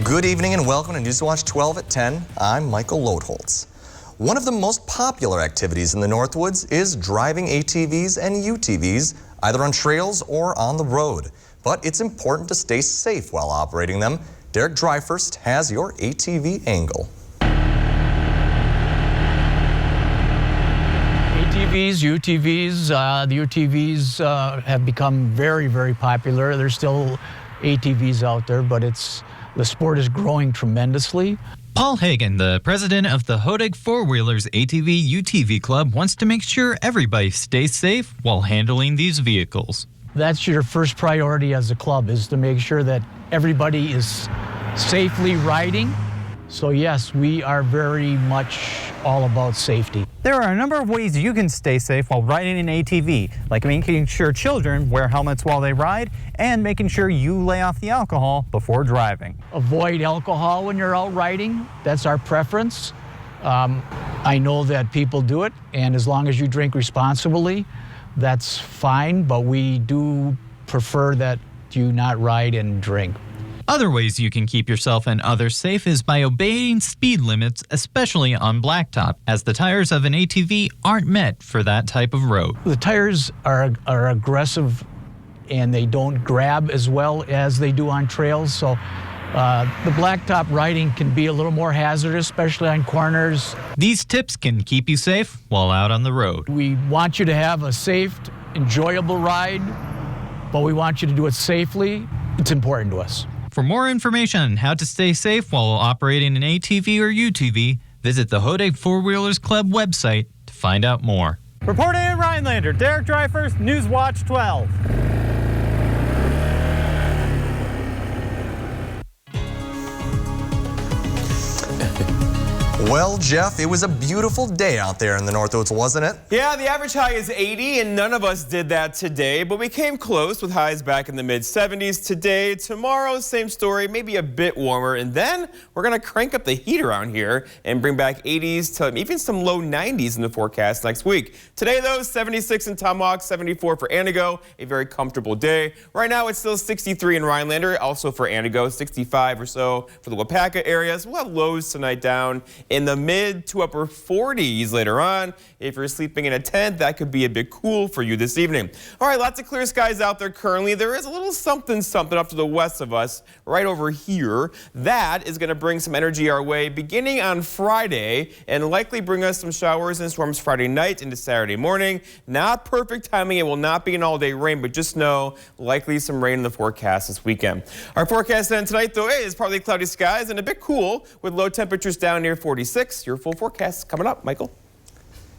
Good evening and welcome to Newswatch 12 at 10. I'm Michael Lodholtz. One of the most popular activities in the Northwoods is driving ATVs and UTVs, either on trails or on the road. But it's important to stay safe while operating them. Derek Dryfirst has your ATV angle. ATVs, UTVs, the UTVs have become very, very popular. There's still ATVs out there, but the sport is growing tremendously. Paul Hagen, the president of the Hodig Four-Wheelers ATV UTV Club, wants to make sure everybody stays safe while handling these vehicles. That's your first priority as a club, is to make sure that everybody is safely riding. So yes, we are very much all about safety. There are a number of ways you can stay safe while riding an ATV, like making sure children wear helmets while they ride and making sure you lay off the alcohol before driving. Avoid alcohol when you're out riding. That's our preference. I know that people do it, and as long as you drink responsibly, that's fine, but we do prefer that you not ride and drink. Other ways you can keep yourself and others safe is by obeying speed limits, especially on blacktop, as the tires of an ATV aren't meant for that type of road. The tires are aggressive and they don't grab as well as they do on trails, so the blacktop riding can be a little more hazardous, especially on corners. These tips can keep you safe while out on the road. We want you to have a safe, enjoyable ride, but we want you to do it safely. It's important to us. For more information on how to stay safe while operating an ATV or UTV, visit the Hodig Four-Wheelers Club website to find out more. Reporting in Rhinelander, Derek Dryfirst, Newswatch 12. Well, Jeff, it was a beautiful day out there in the Northwoods, wasn't it? Yeah, the average high is 80, and none of us did that today, but we came close with highs back in the mid-70s today. Tomorrow, same story, maybe a bit warmer, and then we're going to crank up the heat around here and bring back 80s to even some low 90s in the forecast next week. Today, though, 76 in Tomahawk, 74 for Antigo, a very comfortable day. Right now, it's still 63 in Rhinelander, also for Antigo, 65 or so for the Wapaka areas. We'll have lows tonight down in the mid to upper 40s later on. If you're sleeping in a tent, that could be a bit cool for you this evening. All right, lots of clear skies out there currently. There is a little something up to the west of us, right over here. That is going to bring some energy our way beginning on Friday and likely bring us some showers and storms Friday night into Saturday morning. Not perfect timing. It will not be an all-day rain, but just know likely some rain in the forecast this weekend. Our forecast then tonight, though, is partly cloudy skies and a bit cool with low temperatures down near 46. Your full forecast coming up, Michael.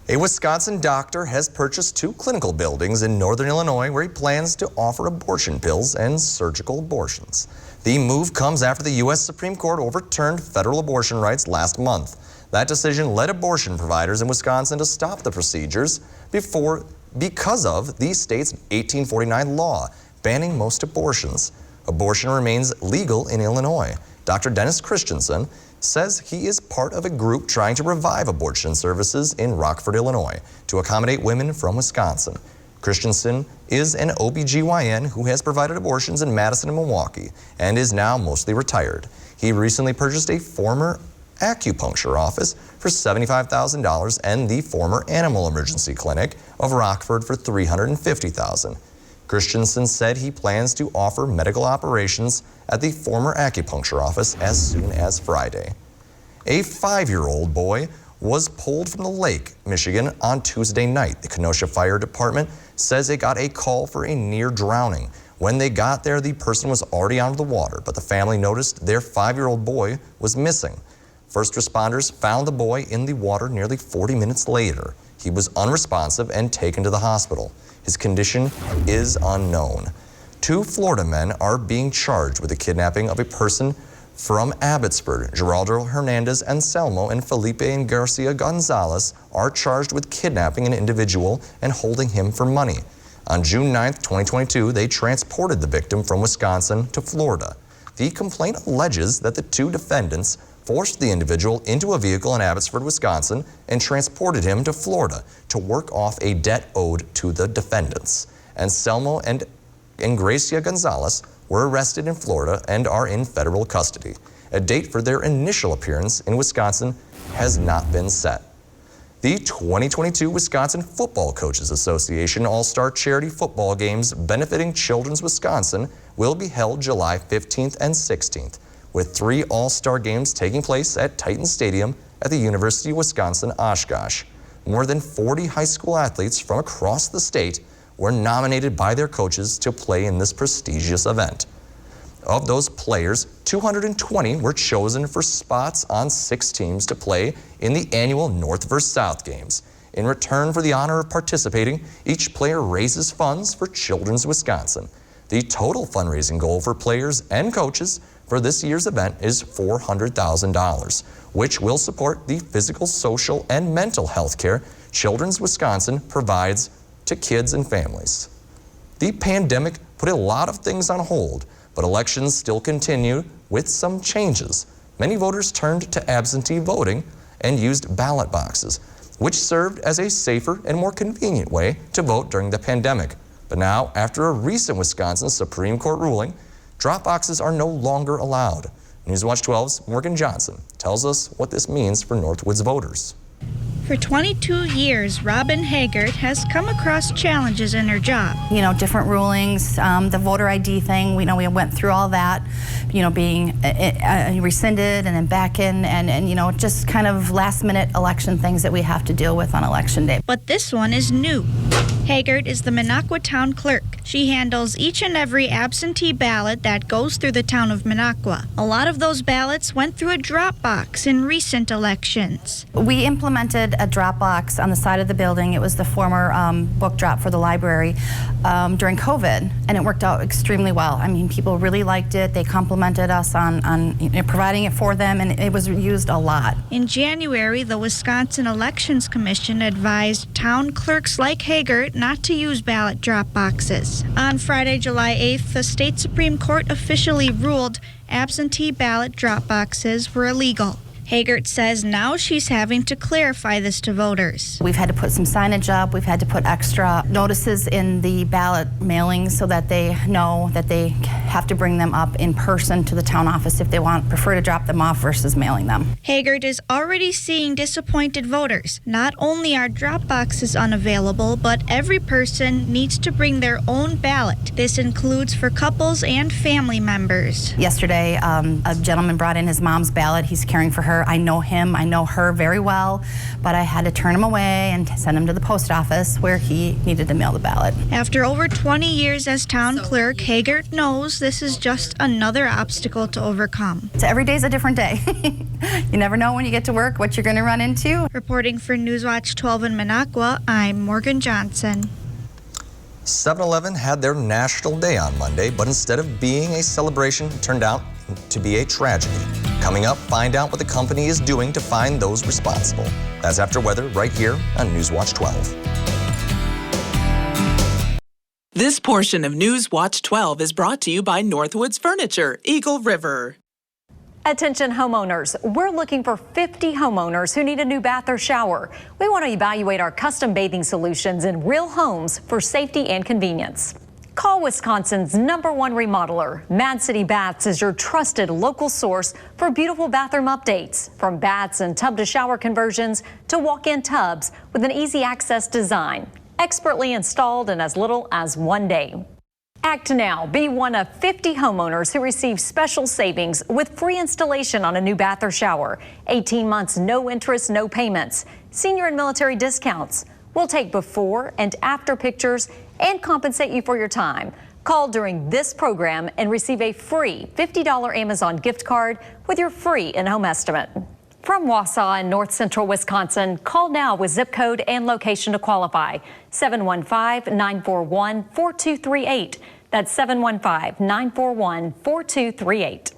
A Wisconsin doctor has purchased 2 clinical buildings in northern Illinois where he plans to offer abortion pills and surgical abortions. The move comes after the U.S. Supreme Court overturned federal abortion rights last month. That decision led abortion providers in Wisconsin to stop the procedures because of the state's 1849 law banning most abortions. Abortion remains legal in Illinois. Dr. Dennis Christensen says he is part of a group trying to revive abortion services in Rockford, Illinois, to accommodate women from Wisconsin. Christensen is an OBGYN who has provided abortions in Madison and Milwaukee and is now mostly retired. He recently purchased a former acupuncture office for $75,000 and the former animal emergency clinic of Rockford for $350,000. Christensen said he plans to offer medical operations at the former acupuncture office as soon as Friday. A 5-year-old boy was pulled from the lake, Michigan on Tuesday night. The Kenosha Fire Department says it got a call for a near drowning. When they got there, the person was already out of the water, but the family noticed their 5-year-old boy was missing. First responders found the boy in the water nearly 40 minutes later. He was unresponsive and taken to the hospital. His condition is unknown. 2 Florida men are being charged with the kidnapping of a person from Abbotsford. Geraldo Hernandez Anselmo and Felipe and Garcia Gonzalez are charged with kidnapping an individual and holding him for money. On June 9, 2022, they transported the victim from Wisconsin to Florida. The complaint alleges that the 2 defendants forced the individual into a vehicle in Abbotsford, Wisconsin, and transported him to Florida to work off a debt owed to the defendants. Anselmo and Gracia Gonzalez were arrested in Florida and are in federal custody. A date for their initial appearance in Wisconsin has not been set. The 2022 Wisconsin Football Coaches Association All-Star Charity Football Games benefiting Children's Wisconsin will be held July 15th and 16th, with 3 All-Star games taking place at Titan Stadium at the University of Wisconsin-Oshkosh. More than 40 high school athletes from across the state were nominated by their coaches to play in this prestigious event. Of those players, 220 were chosen for spots on 6 teams to play in the annual North vs. South games. In return for the honor of participating, each player raises funds for Children's Wisconsin. The total fundraising goal for players and coaches for this year's event is $400,000, which will support the physical, social, and mental health care Children's Wisconsin provides to kids and families. The pandemic put a lot of things on hold, but elections still continue with some changes. Many voters turned to absentee voting and used ballot boxes, which served as a safer and more convenient way to vote during the pandemic. But now, after a recent Wisconsin Supreme Court ruling, drop boxes are no longer allowed. Newswatch 12's Morgan Johnson tells us what this means for Northwoods voters. For 22 years, Robin Haggart has come across challenges in her job. You know, different rulings, the voter ID thing, we went through all that, being rescinded and then back in, and just kind of last minute election things that we have to deal with on election day. But this one is new. Haggart is the Minocqua town clerk. She handles each and every absentee ballot that goes through the town of Minocqua. A lot of those ballots went through a drop box in recent elections. We implemented a drop box on the side of the building. It was the former book drop for the library during COVID, and it worked out extremely well. I mean, people really liked it. They complimented us on providing it for them, and it was used a lot. In January, the Wisconsin Elections Commission advised town clerks like Haggart not to use ballot drop boxes. On Friday, July 8th, the state Supreme Court officially ruled absentee ballot drop boxes were illegal. Haggart says now she's having to clarify this to voters. We've had to put some signage up. We've had to put extra notices in the ballot mailings so that they know that they have to bring them up in person to the town office if they prefer to drop them off versus mailing them. Haggart is already seeing disappointed voters. Not only are drop boxes unavailable, but every person needs to bring their own ballot. This includes for couples and family members. Yesterday, a gentleman brought in his mom's ballot. He's caring for her. I know him, I know her very well, but I had to turn him away and send him to the post office where he needed to mail the ballot. After over 20 years as town clerk, Haggart knows this is just another obstacle to overcome. So every day's a different day. You never know when you get to work what you're going to run into. Reporting for Newswatch 12 in Minocqua, I'm Morgan Johnson. 7-Eleven had their National Day on Monday, but instead of being a celebration, it turned out to be a tragedy. Coming up, find out what the company is doing to find those responsible. That's after weather right here on Newswatch 12. This portion of Newswatch 12 is brought to you by Northwoods Furniture, Eagle River. Attention homeowners, we're looking for 50 homeowners who need a new bath or shower. We want to evaluate our custom bathing solutions in real homes for safety and convenience. Call Wisconsin's #1 remodeler. Mad City Baths is your trusted local source for beautiful bathroom updates, from baths and tub to shower conversions to walk-in tubs with an easy access design, expertly installed in as little as 1 day. Act now. Be one of 50 homeowners who receive special savings with free installation on a new bath or shower. 18 months, no interest, no payments. Senior and military discounts. We'll take before and after pictures and compensate you for your time. Call during this program and receive a free $50 Amazon gift card with your free in-home estimate. From Wausau in north central Wisconsin, call now with zip code and location to qualify. 715-941-4238. That's 715-941-4238.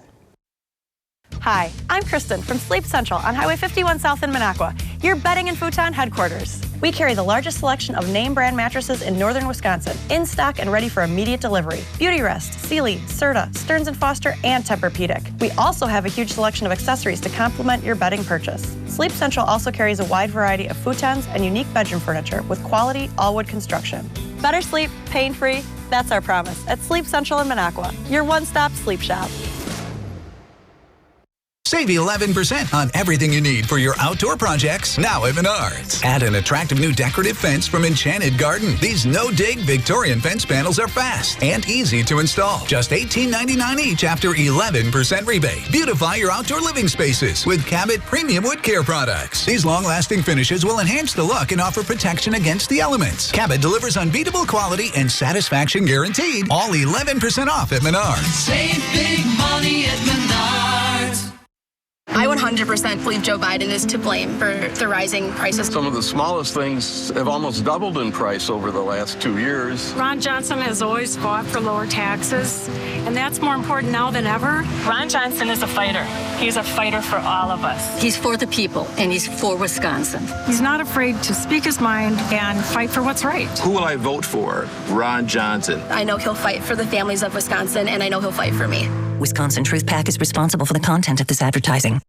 Hi, I'm Kristen from Sleep Central on Highway 51 South in Minocqua, your bedding and futon headquarters. We carry the largest selection of name brand mattresses in northern Wisconsin, in stock and ready for immediate delivery. Beautyrest, Sealy, Serta, Stearns & Foster, and Tempur-Pedic. We also have a huge selection of accessories to complement your bedding purchase. Sleep Central also carries a wide variety of futons and unique bedroom furniture with quality all-wood construction. Better sleep, pain-free, that's our promise at Sleep Central in Minocqua, your one-stop sleep shop. Save 11% on everything you need for your outdoor projects now at Menards. Add an attractive new decorative fence from Enchanted Garden. These no-dig Victorian fence panels are fast and easy to install. Just $18.99 each after 11% rebate. Beautify your outdoor living spaces with Cabot Premium Wood Care products. These long-lasting finishes will enhance the look and offer protection against the elements. Cabot delivers unbeatable quality and satisfaction guaranteed. All 11% off at Menards. Save big money at Menards. I 100% believe Joe Biden is to blame for the rising prices. Some of the smallest things have almost doubled in price over the last 2 years. Ron Johnson has always fought for lower taxes, and that's more important now than ever. Ron Johnson is a fighter. He's a fighter for all of us. He's for the people, and he's for Wisconsin. He's not afraid to speak his mind and fight for what's right. Who will I vote for? Ron Johnson. I know he'll fight for the families of Wisconsin, and I know he'll fight for me. Wisconsin Truth PAC is responsible for the content of this advertising.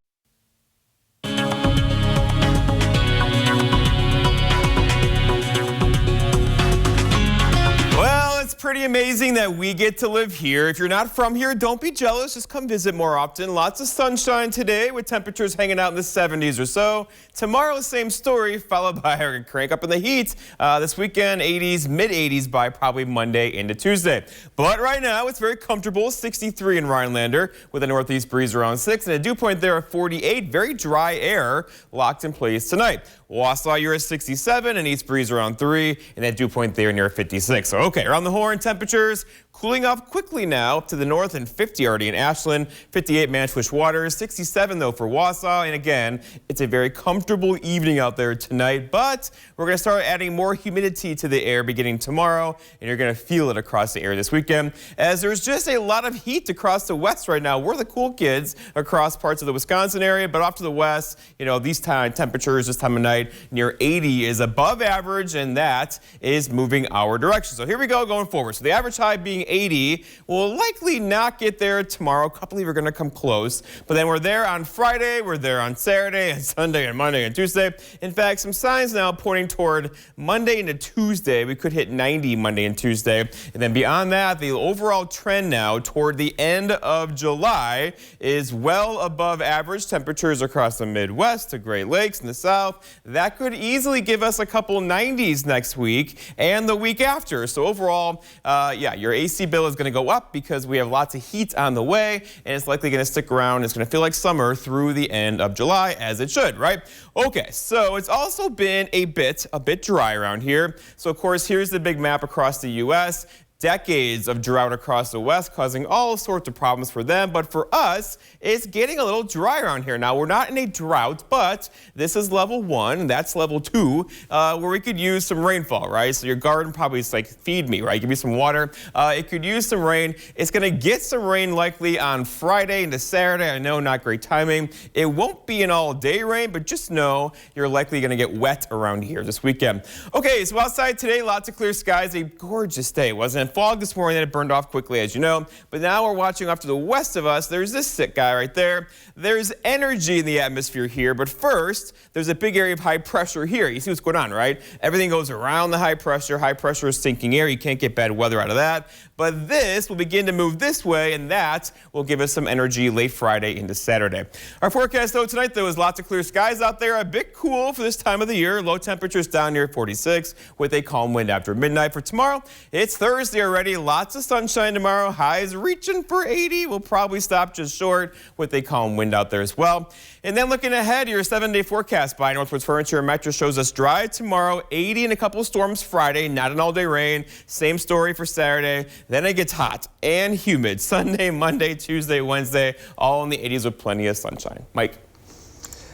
Pretty amazing that we get to live here. If you're not from here, don't be jealous. Just come visit more often. Lots of sunshine today with temperatures hanging out in the 70s or so. Tomorrow, same story, followed by a crank up in the heat. This weekend, 80s, mid-80s by probably Monday into Tuesday. But right now, it's very comfortable. 63 in Rhinelander with a northeast breeze around 6 and a dew point there of 48. Very dry air locked in place tonight. Wausau, you're at 67, and east breeze around 3, and that dew point there near 56. So, okay, around the horn, temperatures cooling off quickly now up to the north and 50 already in Ashland, 58 Manchwish Waters, 67 though for Wausau. And again, it's a very comfortable evening out there tonight, but we're going to start adding more humidity to the air beginning tomorrow, and you're going to feel it across the air this weekend as there's just a lot of heat across the west right now. We're the cool kids across parts of the Wisconsin area, but off to the west, you know, these temperatures this time of night near 80 is above average, and that is moving our direction. So here we go going forward. So the average high being 80. We'll likely not get there tomorrow. A couple of you are going to come close. But then we're there on Friday, we're there on Saturday and Sunday and Monday and Tuesday. In fact, some signs now pointing toward Monday into Tuesday. We could hit 90 Monday and Tuesday. And then beyond that, the overall trend now toward the end of July is well above average temperatures across the Midwest to Great Lakes in the South. That could easily give us a couple 90s next week and the week after. So overall, yeah, your AC bill is going to go up because we have lots of heat on the way, and it's likely going to stick around. It's going to feel like summer through the end of July, as it should, right? Okay, so it's also been a bit dry around here. So of course, here's the big map across the U.S. Decades of drought across the west causing all sorts of problems for them, but for us, it's getting a little dry around here. Now, we're not in a drought, but this is level 1, and that's level 2, where we could use some rainfall, right? So your garden probably is like, feed me, right? Give me some water. It could use some rain. It's going to get some rain likely on Friday into Saturday. I know, not great timing. It won't be an all-day rain, but just know you're likely going to get wet around here this weekend. Okay, so outside today, lots of clear skies. A gorgeous day, wasn't it? Fog this morning that it burned off quickly, as you know. But now we're watching off to the west of us. There's this sick guy right there. There's energy in the atmosphere here. But first, there's a big area of high pressure here. You see what's going on, right? Everything goes around the high pressure. High pressure is sinking air. You can't get bad weather out of that. But this will begin to move this way, and that will give us some energy late Friday into Saturday. Our forecast, though, tonight, though, is lots of clear skies out there. A bit cool for this time of the year. Low temperatures down near 46 with a calm wind after midnight. For tomorrow, it's Thursday already. Lots of sunshine tomorrow. Highs reaching for 80. We'll probably stop just short with a calm wind out there as well. And then looking ahead, your 7-day forecast by Northwoods Furniture and Mattress shows us dry tomorrow, 80 and a couple of storms Friday, not an all-day rain. Same story for Saturday. Then it gets hot and humid Sunday, Monday, Tuesday, Wednesday, all in the 80s with plenty of sunshine. Mike.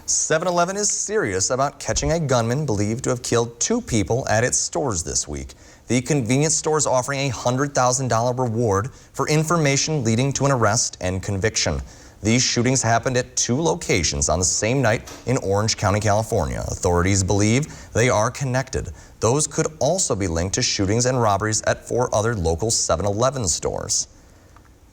7-Eleven is serious about catching a gunman believed to have killed 2 people at its stores this week. The convenience store is offering a $100,000 reward for information leading to an arrest and conviction. These shootings happened at 2 locations on the same night in Orange County, California. Authorities believe they are connected. Those could also be linked to shootings and robberies at 4 other local 7-Eleven stores.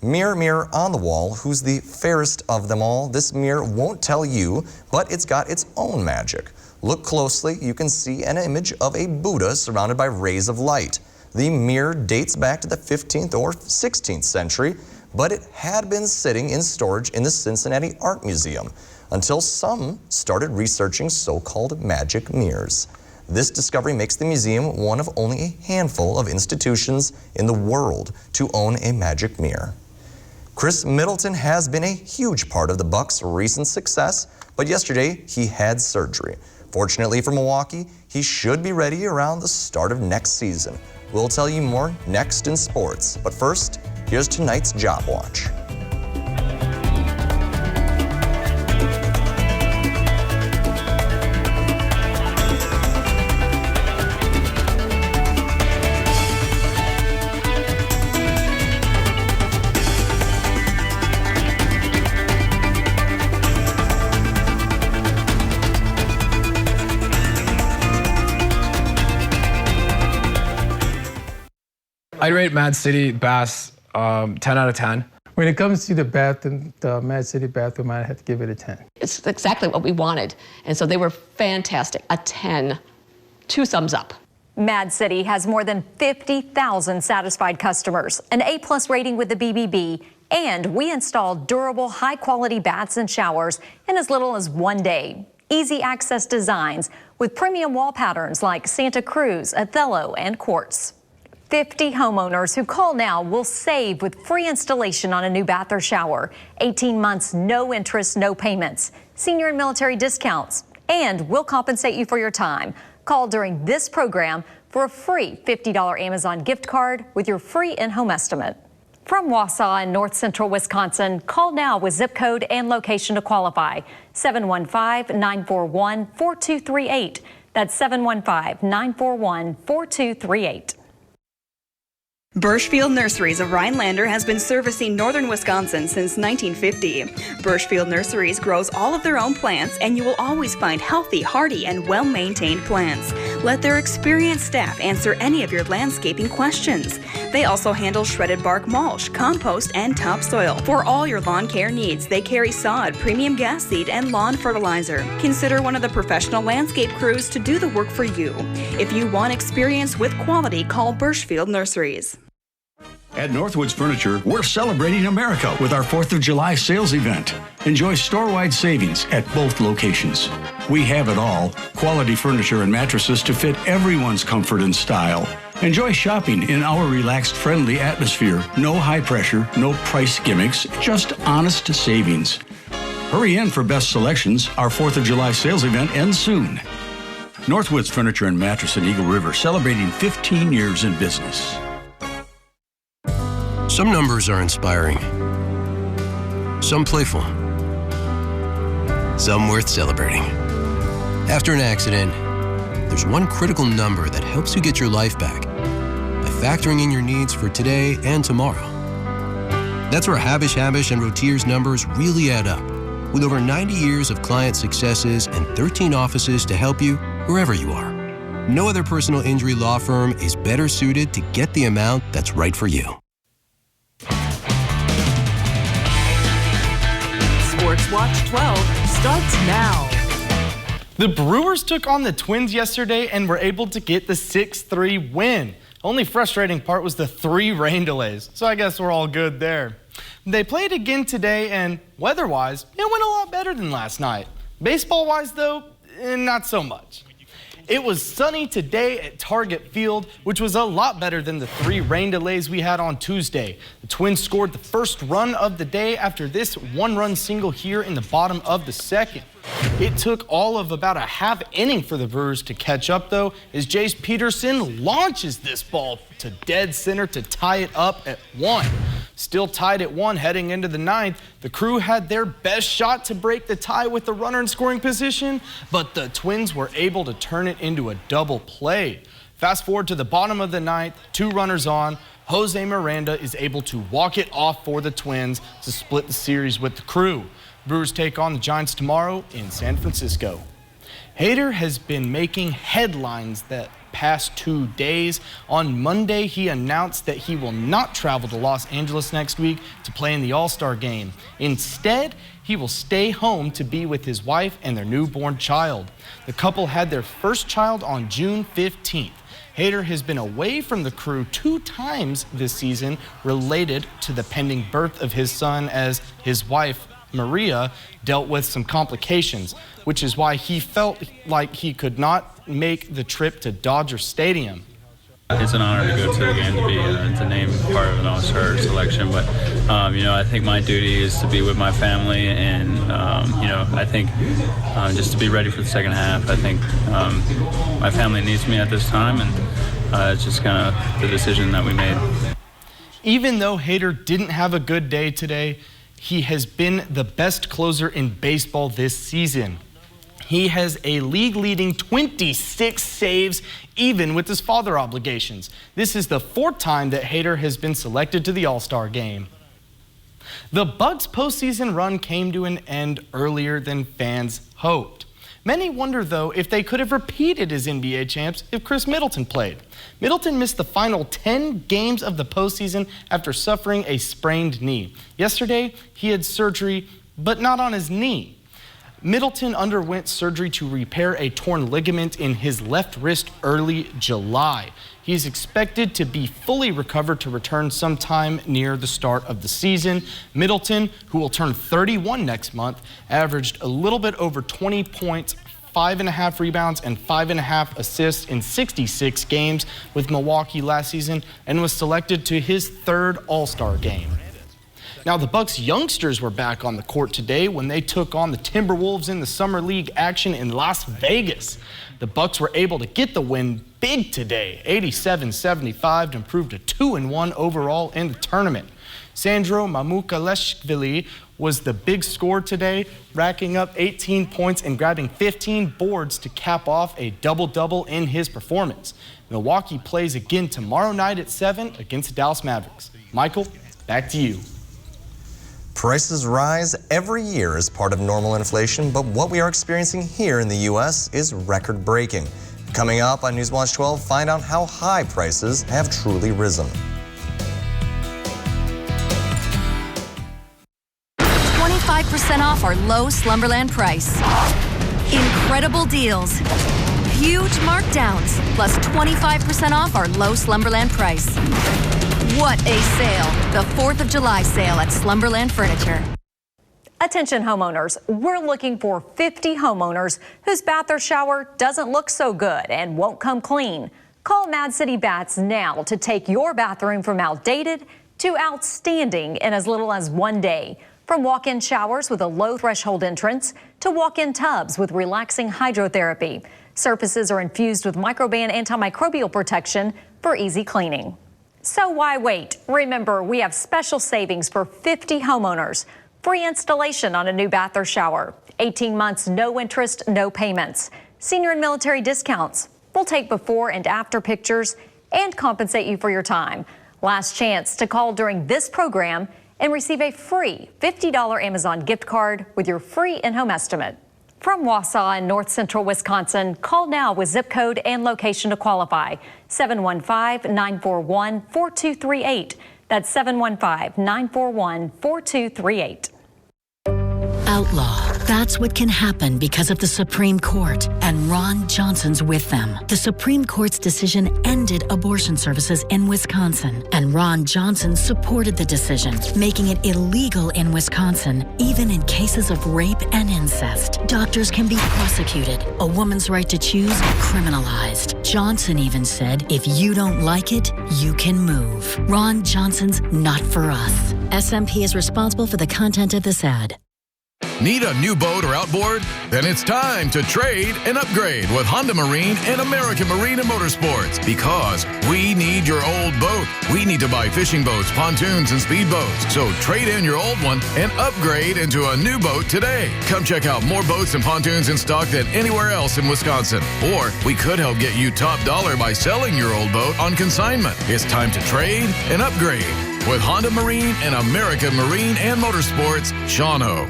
Mirror, mirror on the wall, who's the fairest of them all? This mirror won't tell you, but it's got its own magic. Look closely, you can see an image of a Buddha surrounded by rays of light. The mirror dates back to the 15th or 16th century, but it had been sitting in storage in the Cincinnati Art Museum until some started researching so-called magic mirrors. This discovery makes the museum one of only a handful of institutions in the world to own a magic mirror. Chris Middleton has been a huge part of the Bucks' recent success, but yesterday he had surgery. Fortunately for Milwaukee, he should be ready around the start of next season. We'll tell you more next in sports, but first, here's tonight's Job Watch. I'd rate Mad City Bass 10 out of 10. When it comes to the bathroom, the Mad City bathroom, I have to give it a 10. It's exactly what we wanted. And so they were fantastic. A 10, 2 thumbs up. Mad City has more than 50,000 satisfied customers, an A+ rating with the BBB, and we installed durable, high-quality baths and showers in as little as 1 day. Easy access designs with premium wall patterns like Santa Cruz, Othello, and Quartz. 50 homeowners who call now will save with free installation on a new bath or shower, 18 months, no interest, no payments, senior and military discounts, and we'll compensate you for your time. Call during this program for a free $50 Amazon gift card with your free in-home estimate. From Wausau in north central Wisconsin, call now with zip code and location to qualify. 715-941-4238. That's 715-941-4238. Birchfield Nurseries of Rhinelander has been servicing northern Wisconsin since 1950. Birchfield Nurseries grows all of their own plants, and you will always find healthy, hardy, and well-maintained plants. Let their experienced staff answer any of your landscaping questions. They also handle shredded bark mulch, compost, and topsoil. For all your lawn care needs, they carry sod, premium gas seed, and lawn fertilizer. Consider one of the professional landscape crews to do the work for you. If you want experience with quality, call Birchfield Nurseries. At Northwoods Furniture, we're celebrating America with our 4th of July sales event. Enjoy store-wide savings at both locations. We have it all, quality furniture and mattresses to fit everyone's comfort and style. Enjoy shopping in our relaxed, friendly atmosphere. No high pressure, no price gimmicks, just honest savings. Hurry in for best selections. Our 4th of July sales event ends soon. Northwoods Furniture and Mattress in Eagle River, celebrating 15 years in business. Some numbers are inspiring, some playful, some worth celebrating. After an accident, there's one critical number that helps you get your life back by factoring in your needs for today and tomorrow. That's where Habish and Rotier's numbers really add up, with over 90 years of client successes and 13 offices to help you wherever you are. No other personal injury law firm is better suited to get the amount that's right for you. Sports Watch 12 starts now. The Brewers took on the Twins yesterday and were able to get the 6-3 win. Only frustrating part was the 3 rain delays, so I guess we're all good there. They played again today, and weather-wise, it went a lot better than last night. Baseball-wise, though, not so much. It was sunny today at Target Field, which was a lot better than the 3 rain delays we had on Tuesday. The Twins scored the first run of the day after this 1-run single here in the bottom of the second. It took all of about a half inning for the Brewers to catch up, though, as Jace Peterson launches this ball to dead center to tie it up at 1. Still tied at 1 heading into the 9th, the Crew had their best shot to break the tie with the runner in scoring position, but the Twins were able to turn it into a double play. Fast forward to the bottom of the 9th, 2 runners on. Jose Miranda is able to walk it off for the Twins to split the series with the Crew. Brewers take on the Giants tomorrow in San Francisco. Hader has been making headlines the past 2 days. On Monday, he announced that he will not travel to Los Angeles next week to play in the All-Star game. Instead, he will stay home to be with his wife and their newborn child. The couple had their first child on June 15th. Hader has been away from the crew 2 times this season related to the pending birth of his son, as his wife, Maria, dealt with some complications, which is why he felt like he could not make the trip to Dodger Stadium. It's an honor to go to the game, to name part of an all-star selection, but I think my duty is to be with my family, and I think just to be ready for the second half. I think my family needs me at this time, and it's just kind of the decision that we made. Even though Hader didn't have a good day today, he has been the best closer in baseball this season. He has a league-leading 26 saves, even with his father obligations. This is the 4th time that Hader has been selected to the All-Star game. The Bucks' postseason run came to an end earlier than fans hoped. Many wonder, though, if they could have repeated as NBA champs if Chris Middleton played. Middleton missed the final 10 games of the postseason after suffering a sprained knee. Yesterday, he had surgery, but not on his knee. Middleton underwent surgery to repair a torn ligament in his left wrist early July. He is expected to be fully recovered to return sometime near the start of the season. Middleton, who will turn 31 next month, averaged a little bit over 20 points, 5.5 rebounds, and 5.5 assists in 66 games with Milwaukee last season, and was selected to his 3rd All-Star game. Now, the Bucks youngsters were back on the court today when they took on the Timberwolves in the Summer League action in Las Vegas. The Bucks were able to get the win big today, 87-75, to improve to 2-1 overall in the tournament. Sandro Mamukelashvili was the big scorer today, racking up 18 points and grabbing 15 boards to cap off a double-double in his performance. Milwaukee plays again tomorrow night at 7 against the Dallas Mavericks. Michael, back to you. Prices rise every year as part of normal inflation, but what we are experiencing here in the U.S. is record-breaking. Coming up on Newswatch 12, find out how high prices have truly risen. 25% off our low Slumberland price. Incredible deals. Huge markdowns, plus 25% off our low Slumberland price. What a sale! The 4th of July sale at Slumberland Furniture. Attention homeowners, we're looking for 50 homeowners whose bath or shower doesn't look so good and won't come clean. Call Mad City Bats now to take your bathroom from outdated to outstanding in as little as 1 day. From walk-in showers with a low threshold entrance to walk-in tubs with relaxing hydrotherapy. Surfaces are infused with microban antimicrobial protection for easy cleaning. So why wait? Remember, we have special savings for 50 homeowners. Free installation on a new bath or shower. 18 months, no interest, no payments. Senior and military discounts. We'll take before and after pictures and compensate you for your time. Last chance to call during this program and receive a free $50 Amazon gift card with your free in-home estimate. From Wausau in north central Wisconsin, call now with zip code and location to qualify. 715-941-4238. That's 715-941-4238. Outlaw. That's what can happen because of the Supreme Court, and Ron Johnson's with them. The Supreme Court's decision ended abortion services in Wisconsin, and Ron Johnson supported the decision, making it illegal in Wisconsin, even in cases of rape and incest. Doctors can be prosecuted, a woman's right to choose criminalized. Johnson even said, if you don't like it, you can move. Ron Johnson's not for us. SMP is responsible for the content of this ad. Need a new boat or outboard? Then it's time to trade and upgrade with Honda Marine and American Marine and Motorsports, because we need your old boat. We need to buy fishing boats, pontoons, and speedboats. So trade in your old one and upgrade into a new boat today. Come check out more boats and pontoons in stock than anywhere else in Wisconsin. Or we could help get you top dollar by selling your old boat on consignment. It's time to trade and upgrade with Honda Marine and American Marine and Motorsports, Shawano.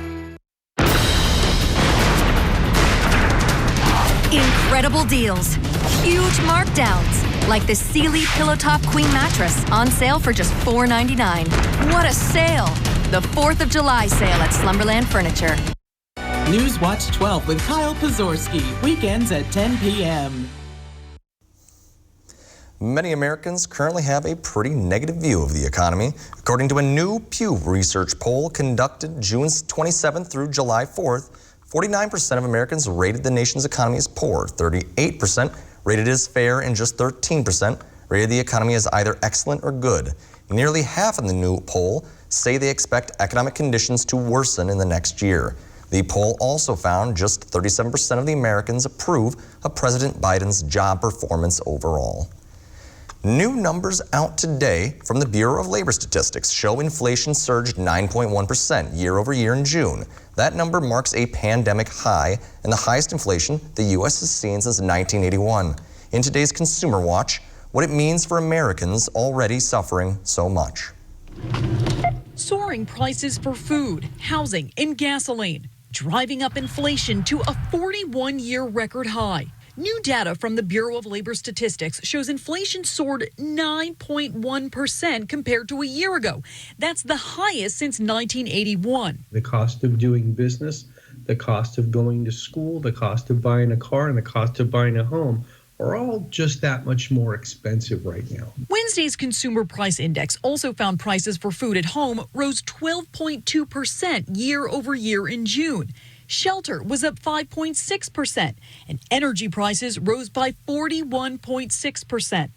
Incredible deals. Huge markdowns. Like the Sealy Pillow Top Queen Mattress on sale for just $4.99. What a sale! The 4th of July sale at Slumberland Furniture. Newswatch 12 with Kyle Pazorski. Weekends at 10 p.m. Many Americans currently have a pretty negative view of the economy. According to a new Pew Research poll conducted June 27th through July 4th, 49% of Americans rated the nation's economy as poor, 38% rated it as fair, and just 13% rated the economy as either excellent or good. Nearly half of the new poll say they expect economic conditions to worsen in the next year. The poll also found just 37% of the Americans approve of President Biden's job performance overall. New numbers out today from the Bureau of Labor Statistics show inflation surged 9.1% year over year in June. That number marks a pandemic high and the highest inflation the U.S. has seen since 1981. In today's Consumer Watch, what it means for Americans already suffering so much. Soaring prices for food, housing, and gasoline, driving up inflation to a 41-year record high. New data from the Bureau of Labor Statistics shows inflation soared 9.1% compared to a year ago. That's the highest since 1981. The cost of doing business, the cost of going to school, the cost of buying a car, and the cost of buying a home are all just that much more expensive right now. Wednesday's Consumer Price Index also found prices for food at home rose 12.2% year over year in June. Shelter was up 5.6%, and energy prices rose by 41.6%.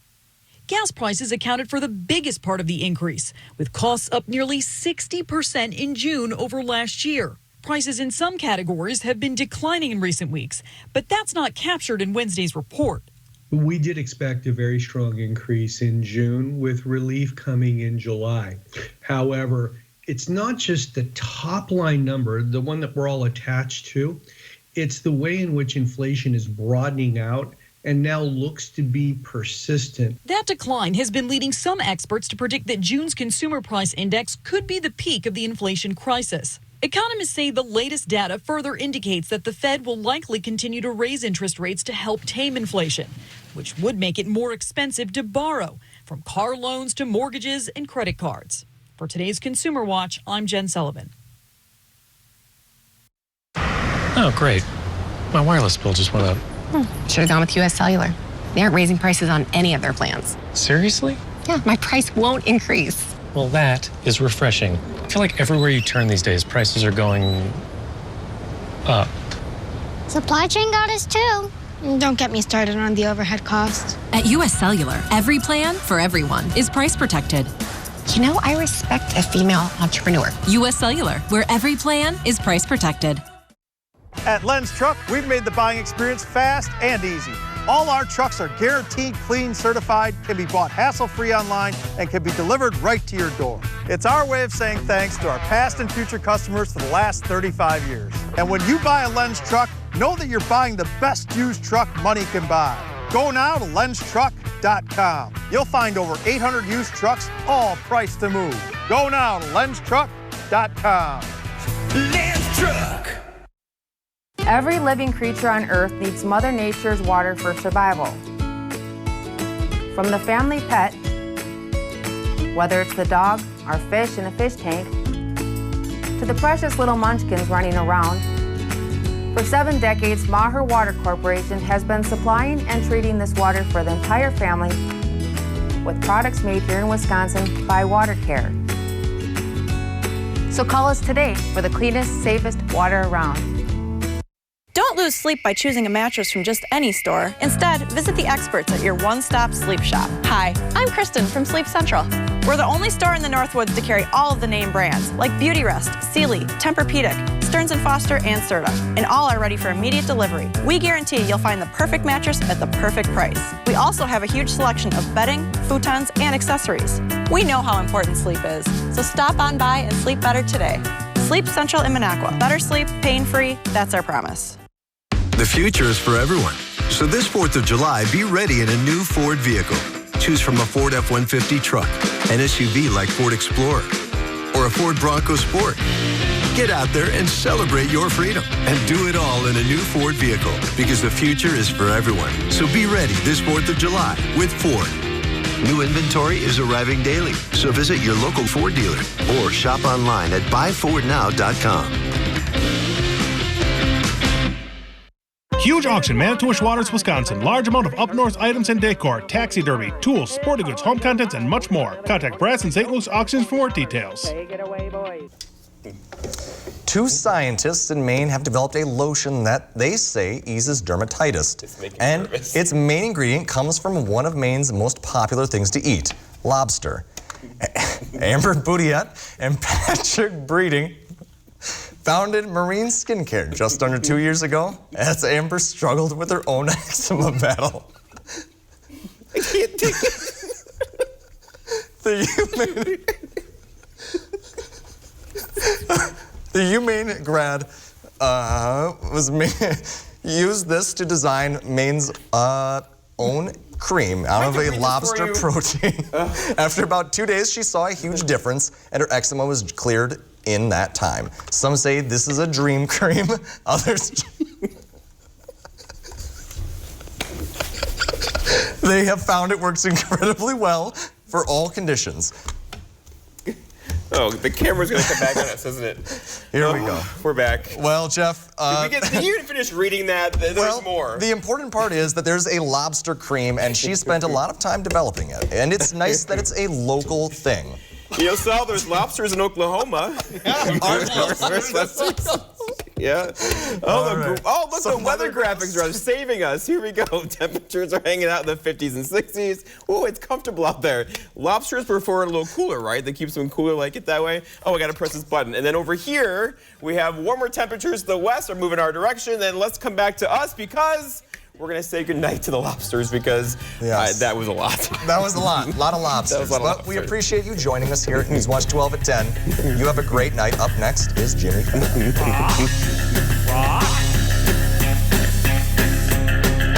Gas prices accounted for the biggest part of the increase, with costs up nearly 60% in June over last year. Prices in some categories have been declining in recent weeks, but that's not captured in Wednesday's report. We did expect a very strong increase in June with relief coming in July. However, it's not just the top line number, the one that we're all attached to. It's the way in which inflation is broadening out and now looks to be persistent. That decline has been leading some experts to predict that June's Consumer Price Index could be the peak of the inflation crisis. Economists say the latest data further indicates that the Fed will likely continue to raise interest rates to help tame inflation, which would make it more expensive to borrow, from car loans to mortgages and credit cards. For today's Consumer Watch, I'm Jen Sullivan. Oh, great. My wireless bill just went up. Should have gone with US Cellular. They aren't raising prices on any of their plans. Seriously? Yeah, my price won't increase. Well, that is refreshing. I feel like everywhere you turn these days, prices are going up. Supply chain got us too. Don't get me started on the overhead cost. At US Cellular, every plan for everyone is price protected. You know, I respect a female entrepreneur. US Cellular, where every plan is price protected. At Len's Truck, we've made the buying experience fast and easy. All our trucks are guaranteed clean, certified, can be bought hassle-free online, and can be delivered right to your door. It's our way of saying thanks to our past and future customers for the last 35 years. And when you buy a Len's Truck, know that you're buying the best used truck money can buy. Go now to lenstruck.com. You'll find over 800 used trucks, all priced to move. Go now to lenstruck.com. Len's Truck. Every living creature on Earth needs Mother Nature's water for survival. From the family pet, whether it's the dog, our fish in a fish tank, to the precious little munchkins running around, for 7 decades, Maher Water Corporation has been supplying and treating this water for the entire family with products made here in Wisconsin by Water Care. So call us today for the cleanest, safest water around. Don't lose sleep by choosing a mattress from just any store. Instead, visit the experts at your one-stop sleep shop. Hi, I'm Kristen from Sleep Central. We're the only store in the Northwoods to carry all of the name brands like Beautyrest, Sealy, Tempur-Pedic, Stearns & Foster, and Serta, and all are ready for immediate delivery. We guarantee you'll find the perfect mattress at the perfect price. We also have a huge selection of bedding, futons, and accessories. We know how important sleep is, so stop on by and sleep better today. Sleep Central in Minocqua. Better sleep, pain-free, that's our promise. The future is for everyone. So this 4th of July, be ready in a new Ford vehicle. Choose from a Ford F-150 truck, an SUV like Ford Explorer, or a Ford Bronco Sport. Get out there and celebrate your freedom and do it all in a new Ford vehicle because the future is for everyone. So be ready this 4th of July with Ford. New inventory is arriving daily, so visit your local Ford dealer or shop online at buyfordnow.com. Huge auction, Manitowish Waters, Wisconsin. Large amount of up north items and decor, taxidermy, tools, sporting goods, home contents, and much more. Contact Brass and St. Louis Auctions for more details. Take it away, boys. 2 scientists in Maine have developed a lotion that they say eases dermatitis. And its main ingredient comes from one of Maine's most popular things to eat, lobster. Amber Boudiette and Patrick Breeding founded Marine Skincare just under 2 years ago as Amber struggled with her own eczema battle. I can't take it. The UMaine grad used this to design Maine's own cream out of a lobster protein. After about 2 days, she saw a huge difference, and her eczema was cleared in that time. Some say this is a dream cream. Others, they have found it works incredibly well for all conditions. Oh, the camera's going to come back on us, isn't it? Here we go. We're back. Well, Jeff... did you finish reading that? There's more. The important part is that there's a lobster cream, and she spent a lot of time developing it. And it's nice that it's a local thing. You know, Sal, there's lobsters in Oklahoma. Yeah. Look, the weather graphics are saving us. Here we go. Temperatures are hanging out in the 50s and 60s. Oh, it's comfortable out there. Lobsters prefer a little cooler, right? That keeps them cooler, like it that way. Oh, I got to press this button. And then over here, we have warmer temperatures. The west are moving our direction. Then let's come back to us because we're going to say goodnight to the lobsters because that was a lot. That was a lot. A lot of lobsters. That was a lot of lobsters. We appreciate you joining us here at Newswatch 12 at 10. You have a great night. Up next is Jimmy Fallon.